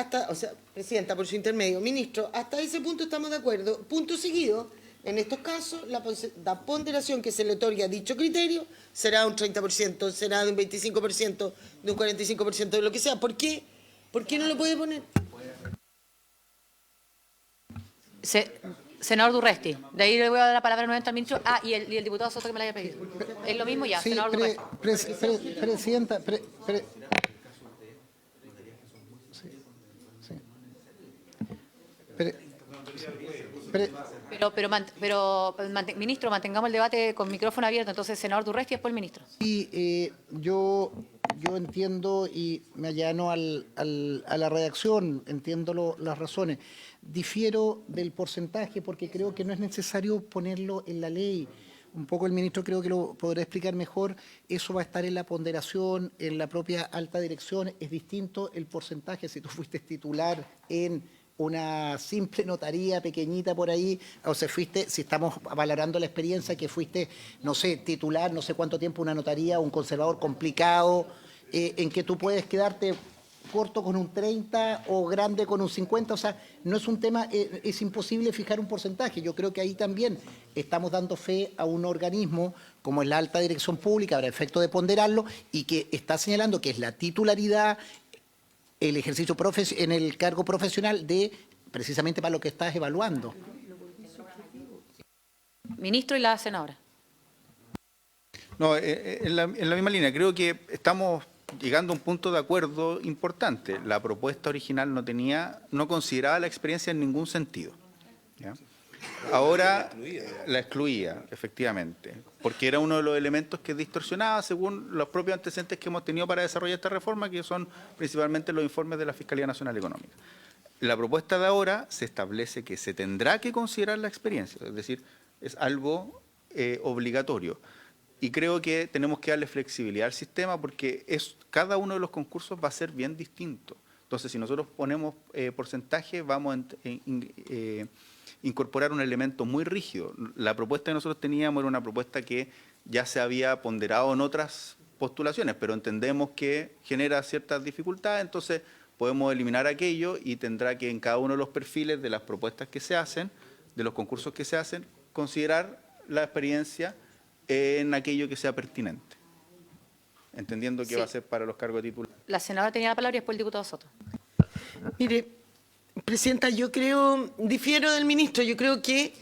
Presidenta, por su intermedio, Ministro, hasta ese punto estamos de acuerdo. Punto seguido, en estos casos, la ponderación que se le otorga a dicho criterio será un 30%, será de un 25%, de un 45%, de lo que sea. ¿Por qué? ¿Por qué no lo puede poner? Senador Durresti, de ahí le voy a dar la palabra nuevamente al ministro. Y el diputado Soto que me la haya pedido. Es lo mismo ya, sí, senador Durresti. Presidenta, Ministro, mantengamos el debate con micrófono abierto. Entonces, senador Durresti, después el ministro. Sí, yo entiendo y me allano a la redacción, entiendo las razones. Difiero del porcentaje porque creo que no es necesario ponerlo en la ley, un poco el ministro creo que lo podrá explicar mejor, eso va a estar en la ponderación, en la propia alta dirección, es distinto el porcentaje si tú fuiste titular en una simple notaría pequeñita por ahí, o si fuiste, si estamos valorando la experiencia que fuiste, no sé, titular, no sé cuánto tiempo una notaría, un conservador complicado, en que tú puedes quedarte corto con un 30 o grande con un 50, o sea, no es un tema, es imposible fijar un porcentaje. Yo creo que ahí también estamos dando fe a un organismo como es la alta dirección pública, habrá efecto de ponderarlo, y que está señalando que es la titularidad, el ejercicio en el cargo profesional de precisamente para lo que estás evaluando. Ministro y la senadora. No, en la misma línea, creo que estamos llegando a un punto de acuerdo importante. La propuesta original no consideraba la experiencia en ningún sentido, ¿ya? Ahora la excluía, efectivamente, porque era uno de los elementos que distorsionaba según los propios antecedentes que hemos tenido para desarrollar esta reforma, que son principalmente los informes de la Fiscalía Nacional Económica. La propuesta de ahora se establece que se tendrá que considerar la experiencia, es decir, es algo obligatorio. Y creo que tenemos que darle flexibilidad al sistema porque cada uno de los concursos va a ser bien distinto. Entonces, si nosotros ponemos porcentaje, vamos a incorporar un elemento muy rígido. La propuesta que nosotros teníamos era una propuesta que ya se había ponderado en otras postulaciones, pero entendemos que genera ciertas dificultades, entonces podemos eliminar aquello y tendrá que en cada uno de los perfiles de las propuestas que se hacen, de los concursos que se hacen, considerar la experiencia en aquello que sea pertinente, entendiendo que Sí. va a ser para los cargos de titular. La senadora tenía la palabra y después el diputado Soto. Mire, Presidenta, difiero del ministro, yo creo que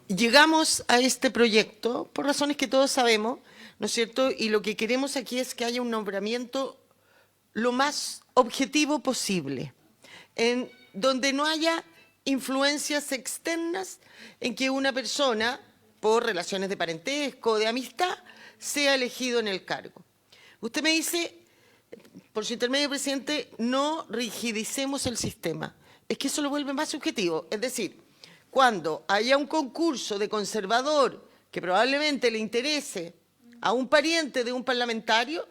llegamos a este proyecto por razones que todos sabemos, ¿no es cierto? Y lo que queremos aquí es que haya un nombramiento lo más objetivo posible, en donde no haya influencias externas en que una persona, por relaciones de parentesco o de amistad, sea elegido en el cargo. Usted me dice, por su intermedio, presidente, no rigidicemos el sistema. Es que eso lo vuelve más subjetivo. Es decir, cuando haya un concurso de conservador que probablemente le interese a un pariente de un parlamentario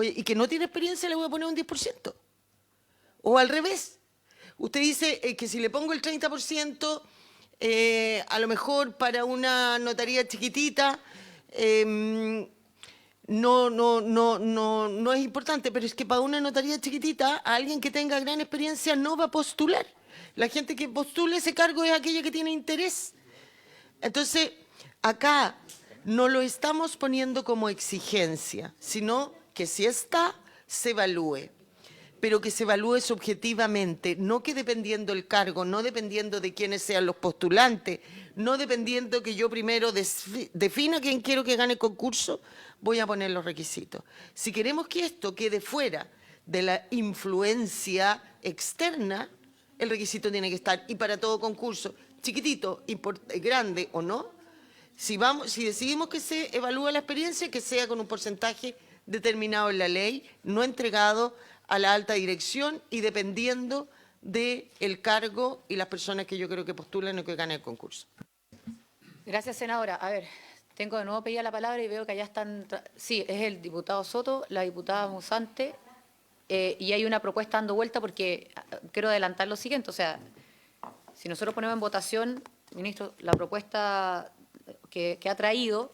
y que no tiene experiencia, le voy a poner un 10%. O al revés. Usted dice que si le pongo el 30%, a lo mejor para una notaría chiquitita, no es importante, pero es que para una notaría chiquitita, a alguien que tenga gran experiencia no va a postular. La gente que postula ese cargo es aquella que tiene interés. Entonces, acá no lo estamos poniendo como exigencia, sino que si está, se evalúe, pero que se evalúe subjetivamente, no que dependiendo el cargo, no dependiendo de quiénes sean los postulantes, no dependiendo que yo primero defina quién quiero que gane el concurso, voy a poner los requisitos. Si queremos que esto quede fuera de la influencia externa, el requisito tiene que estar, y para todo concurso, chiquitito, grande o no, si decidimos que se evalúa la experiencia, que sea con un porcentaje determinado en la ley, no entregado a la alta dirección y dependiendo del cargo y las personas que yo creo que postulan o que ganen el concurso. Gracias, senadora. A ver, tengo de nuevo pedida la palabra y veo que allá están... Sí, es el diputado Soto, la diputada Musante, y hay una propuesta dando vuelta porque quiero adelantar lo siguiente. O sea, si nosotros ponemos en votación, ministro, la propuesta que ha traído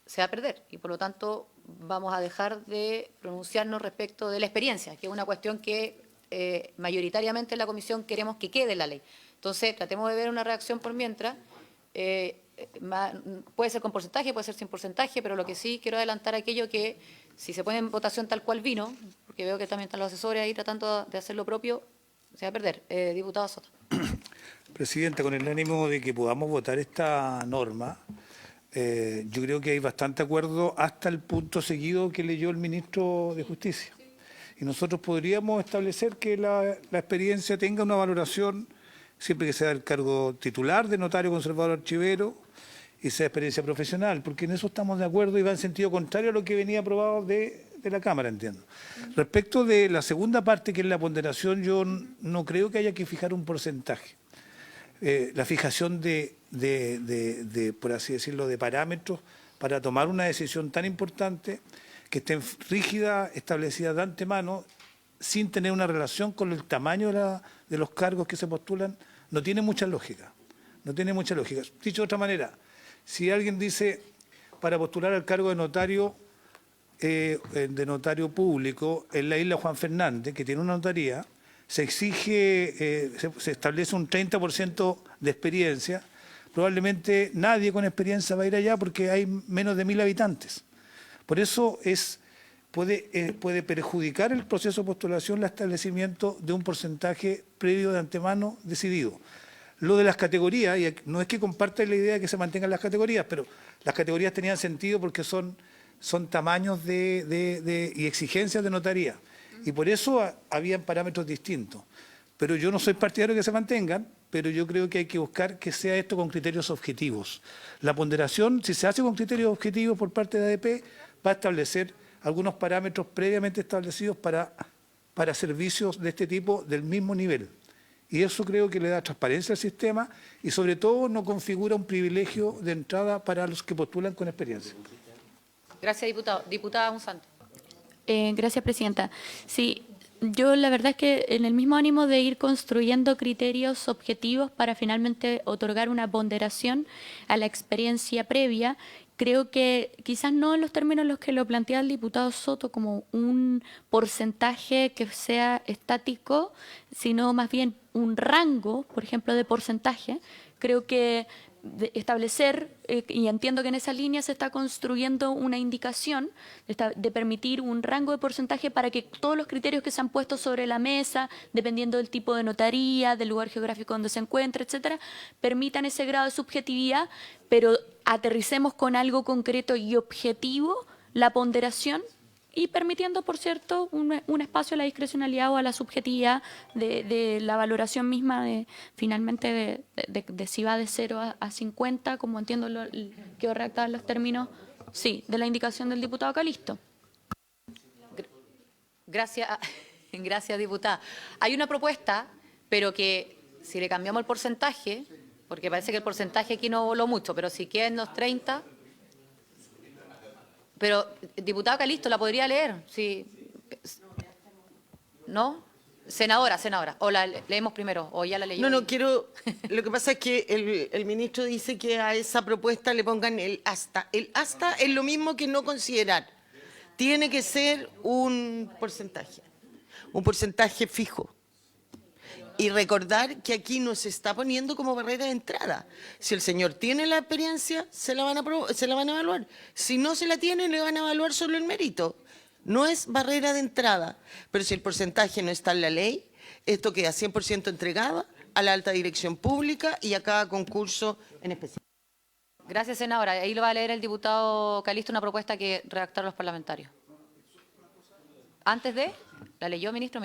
se va a perder y por lo tanto vamos a dejar de pronunciarnos respecto de la experiencia, que es una cuestión que mayoritariamente en la comisión queremos que quede en la ley. Entonces, tratemos de ver una reacción por mientras. Puede ser con porcentaje, puede ser sin porcentaje, pero lo que sí quiero adelantar aquello que si se pone en votación tal cual vino, porque veo que también están los asesores ahí tratando de hacer lo propio, se va a perder. Diputado Soto. Presidenta, con el ánimo de que podamos votar esta norma, yo creo que hay bastante acuerdo hasta el punto seguido que leyó el ministro de Justicia. Y nosotros podríamos establecer que la experiencia tenga una valoración siempre que sea el cargo titular de notario, conservador, archivero y sea experiencia profesional, porque en eso estamos de acuerdo y va en sentido contrario a lo que venía aprobado de la Cámara, entiendo. Respecto de la segunda parte, que es la ponderación, yo no creo que haya que fijar un porcentaje. la fijación por así decirlo, de parámetros para tomar una decisión tan importante que estén rígida, establecida de antemano, sin tener una relación con el tamaño de los cargos que se postulan, no tiene mucha lógica. No tiene mucha lógica. Dicho de otra manera, si alguien dice, para postular al cargo de notario público en la isla Juan Fernández, que tiene una notaría, se exige, se establece un 30% de experiencia, probablemente nadie con experiencia va a ir allá porque hay menos de 1000 habitantes. Por eso puede perjudicar el proceso de postulación el establecimiento de un porcentaje previo de antemano decidido. Lo de las categorías, y no es que comparta la idea de que se mantengan las categorías, pero las categorías tenían sentido porque son tamaños y exigencias de notaría. Y por eso habían parámetros distintos. Pero yo no soy partidario de que se mantengan, pero yo creo que hay que buscar que sea esto con criterios objetivos. La ponderación, si se hace con criterios objetivos por parte de ADP, va a establecer algunos parámetros previamente establecidos para servicios de este tipo del mismo nivel. Y eso creo que le da transparencia al sistema y sobre todo no configura un privilegio de entrada para los que postulan con experiencia. Gracias, diputado. Diputada Monsanto. Gracias, presidenta. Sí, yo la verdad es que en el mismo ánimo de ir construyendo criterios objetivos para finalmente otorgar una ponderación a la experiencia previa, creo que quizás no en los términos en los que lo plantea el diputado Soto como un porcentaje que sea estático, sino más bien un rango, por ejemplo, de porcentaje. Creo que establecer, y entiendo que en esa línea se está construyendo una indicación de permitir un rango de porcentaje para que todos los criterios que se han puesto sobre la mesa, dependiendo del tipo de notaría, del lugar geográfico donde se encuentra, etcétera, permitan ese grado de subjetividad, pero aterricemos con algo concreto y objetivo la ponderación y permitiendo, por cierto, un espacio a la discrecionalidad o a la subjetividad de la valoración misma finalmente de si va de 0 a 50, como entiendo que redactar los términos, sí, de la indicación del diputado Calisto. Gracias, gracias, diputada. Hay una propuesta, pero que si le cambiamos el porcentaje, porque parece que el porcentaje aquí no voló mucho, pero si queda en los 30... Pero, diputado Calisto, ¿la podría leer? Sí. ¿No? Senadora. O la leemos primero, o ya la leyó. No, quiero... Lo que pasa es que el ministro dice que a esa propuesta le pongan el hasta. El hasta es lo mismo que no considerar. Tiene que ser un porcentaje fijo. Y recordar que aquí no se está poniendo como barrera de entrada. Si el señor tiene la experiencia, se la van a evaluar. Si no se la tiene, le van a evaluar solo el mérito. No es barrera de entrada. Pero si el porcentaje no está en la ley, esto queda 100% entregado a la alta dirección pública y a cada concurso en especial. Gracias, senadora. Ahí lo va a leer el diputado Calisto, una propuesta que redactaron los parlamentarios. Antes de... ¿La leyó, ministro?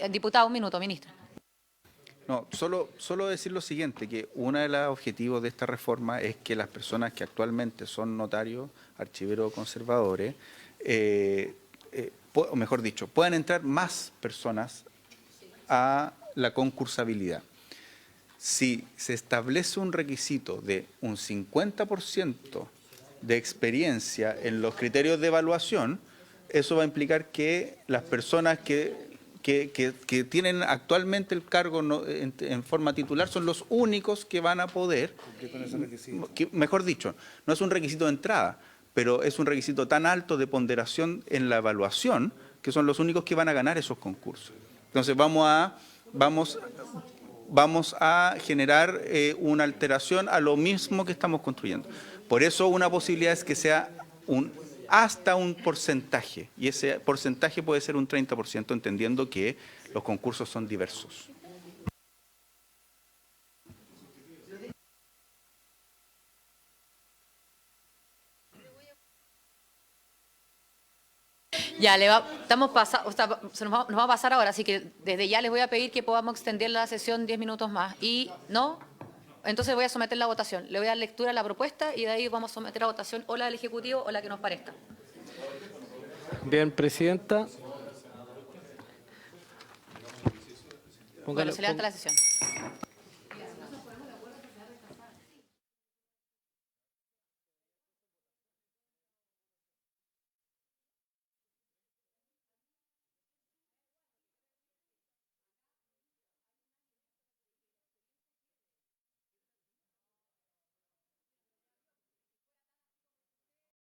Diputado, un minuto, ministro. No, solo decir lo siguiente, que uno de los objetivos de esta reforma es que las personas que actualmente son notarios, archiveros o conservadores, o mejor dicho, puedan entrar más personas a la concursabilidad. Si se establece un requisito de un 50% de experiencia en los criterios de evaluación, eso va a implicar que las personas que tienen actualmente el cargo en forma titular son los únicos que van a poder, mejor dicho, no es un requisito de entrada, pero es un requisito tan alto de ponderación en la evaluación que son los únicos que van a ganar esos concursos. Entonces vamos a generar una alteración a lo mismo que estamos construyendo. Por eso una posibilidad es que sea hasta un porcentaje, y ese porcentaje puede ser un 30%, entendiendo que los concursos son diversos. Ya, nos va a pasar ahora, así que desde ya les voy a pedir que podamos extender la sesión 10 minutos más. ¿Y no? Entonces voy a someter la votación. Le voy a dar lectura a la propuesta y de ahí vamos a someter a votación o la del Ejecutivo o la que nos parezca. Bien, presidenta. Bueno, se levanta la sesión.